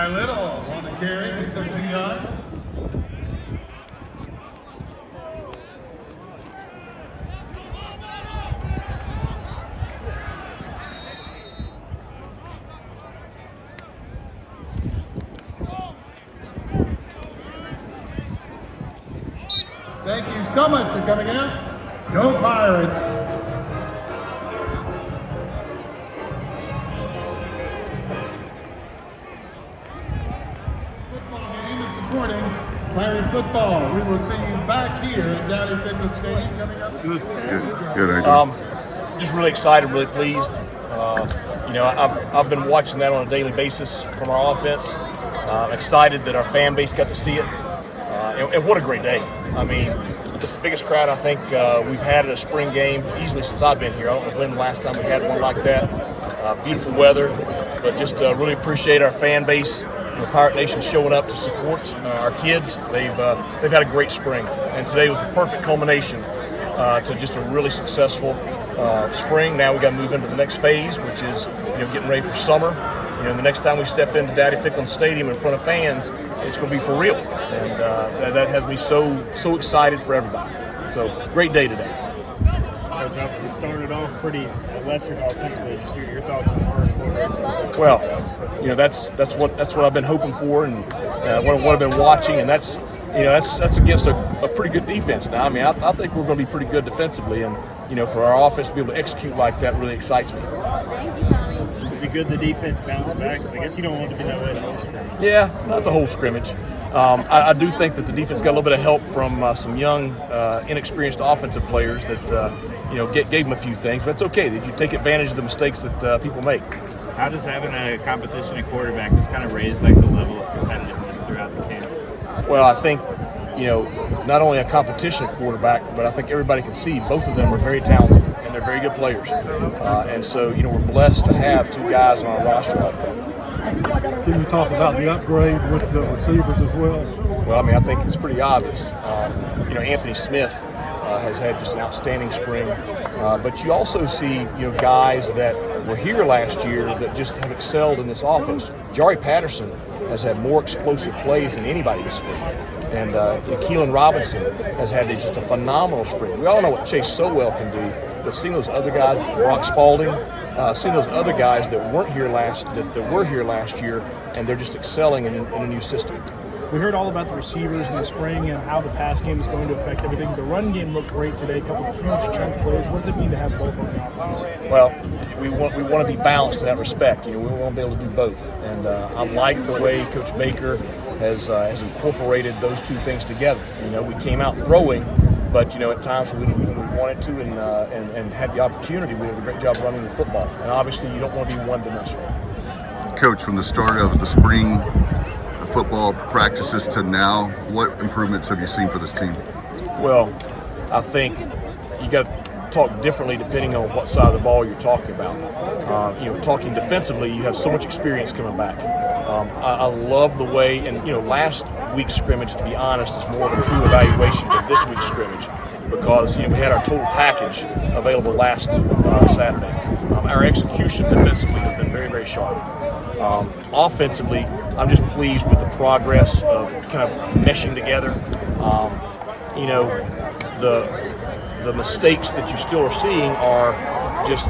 Ty Little on the carry, took 2 yards. Thank you so much for coming out. Go Pirates! Supporting Pirate football. We will see you back here at Downey Fitness Stadium coming up. Good. Just really excited, really pleased. I've been watching that on a daily basis from our offense. Excited that our fan base got to see it. And what a great day. I mean, it's the biggest crowd I think we've had at a spring game easily since I've been here. I don't know when the last time we had one like that. Beautiful weather, but just really appreciate our fan base. The Pirate Nation showing up to support our kids. They've had a great spring, and today was the perfect culmination to just a really successful spring. Now we got to move into the next phase, which is getting ready for summer. The next time we step into Daddy Ficklin Stadium in front of fans, it's going to be for real, and that has me so excited for everybody. So great day today. Coach, obviously started off pretty electric offensively. Just your thoughts on the first quarter? Well, that's what I've been hoping for, and what I've been watching, and that's against a pretty good defense. Now, I mean, I think we're going to be pretty good defensively, and for our offense to be able to execute like that really excites me. Thank you, Tommy. Is it good the defense bounced back? Because I guess you don't want it to be that way the whole scrimmage. Yeah, not the whole scrimmage. I do think that the defense got a little bit of help from some young, inexperienced offensive players that gave them a few things. But it's okay. You take advantage of the mistakes that people make. How does having a competition at quarterback just kind of raise the level of competitiveness throughout the camp? Well, I think not only a competition at quarterback, but I think everybody can see both of them are very talented and they're very good players. And so we're blessed to have 2 guys on our roster like that. Can you talk about the upgrade with the receivers as well? Well, I mean, I think it's pretty obvious. Anthony Smith has had just an outstanding spring, but you also see guys that were here last year that just have excelled in this offense. Jari Patterson has had more explosive plays than anybody this spring, and Keelan Robinson has had just a phenomenal spring. We all know what Chase Sowell can do, but seeing those other guys, Brock Spalding, seeing those other guys that were here last year, and they're just excelling in a new system. We heard all about the receivers in the spring and how the pass game is going to affect everything. The run game looked great today, a couple of huge chunk plays. What does it mean to have both on the offense? Well, we want to be balanced in that respect. We want to be able to do both. And I like the way Coach Baker has incorporated those two things together. We came out throwing, but at times when we wanted to and had the opportunity, we did a great job running the football. And obviously, you don't want to be one-dimensional. Coach, from the start of the spring football practices to now, what improvements have you seen for this team? Well, I think you got to talk differently depending on what side of the ball you're talking about. Talking defensively, you have so much experience coming back. I love the way, and last week's scrimmage, to be honest, is more of a true evaluation than this week's scrimmage because we had our total package available last Saturday. Our execution defensively has been very, very sharp. Offensively, I'm just pleased with the progress of kind of meshing together. The mistakes that you still are seeing are just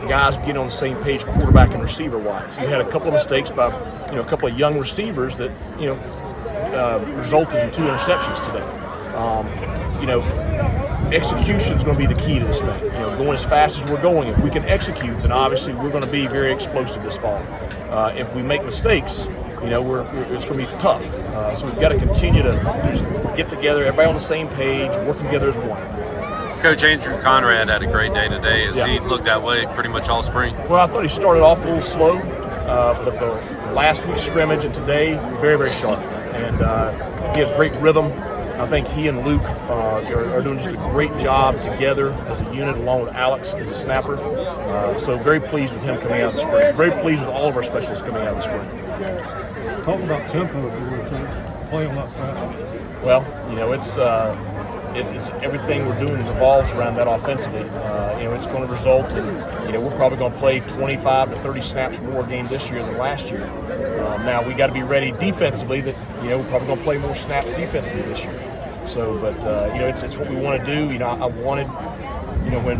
guys getting on the same page, quarterback and receiver wise. You had a couple of mistakes by a couple of young receivers that resulted in 2 interceptions today. Execution is going to be the key to this thing. Going as fast as we're going. If we can execute, then obviously we're going to be very explosive this fall. If we make mistakes, it's going to be tough. So we've got to continue to just get together, everybody on the same page, working together as one. Coach Andrew Conrad had a great day today. Has he looked that way pretty much all spring? Well, I thought he started off a little slow, but the last week's scrimmage and today, very, very sharp. And he has great rhythm. I think he and Luke are doing just a great job together as a unit, along with Alex as a snapper. So very pleased with him coming out of the spring. Very pleased with all of our specialists coming out of the spring. Talk about tempo if you will, Coach. Play a lot faster. Well, it's it's everything we're doing revolves around that offensively. It's going to result in, we're probably going to play 25 to 30 snaps more a game this year than last year. Now we got to be ready defensively that, we're probably going to play more snaps defensively this year. So, but it's what we want to do. I wanted, when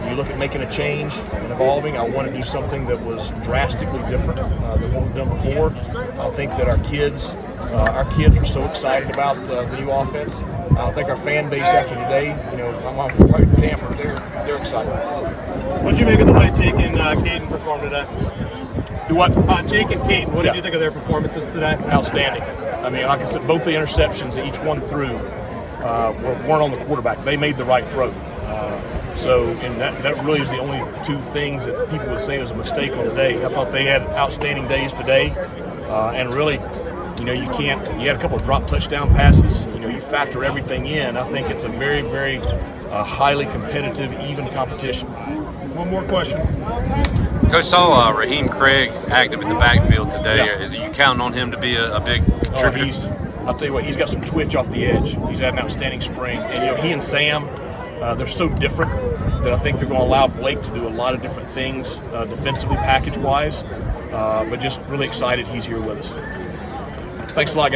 you look at making a change and evolving, I want to do something that was drastically different than what we've done before. I think that our kids are so excited about the new offense. I think our fan base after today, I'm from Tampa, they're excited. What did you make of the way Jake and Caden performed today? Do what? Jake and Caden, what did you think of their performances today? Outstanding. I mean, like I said, both the interceptions that each one threw weren't on the quarterback. They made the right throw. And that really is the only two things that people would say was a mistake on the day. I thought they had outstanding days today, and really, you had a couple of drop touchdown passes. You factor everything in. I think it's a very, very highly competitive, even competition. One more question. Coach, saw Raheem Craig active in the backfield today. Yeah. Is you counting on him to be a big contributor? I'll tell you what, he's got some twitch off the edge. He's had an outstanding spring, and he and Sam, they're so different that I think they're going to allow Blake to do a lot of different things defensively, package-wise. But just really excited he's here with us. Thanks a lot, guys.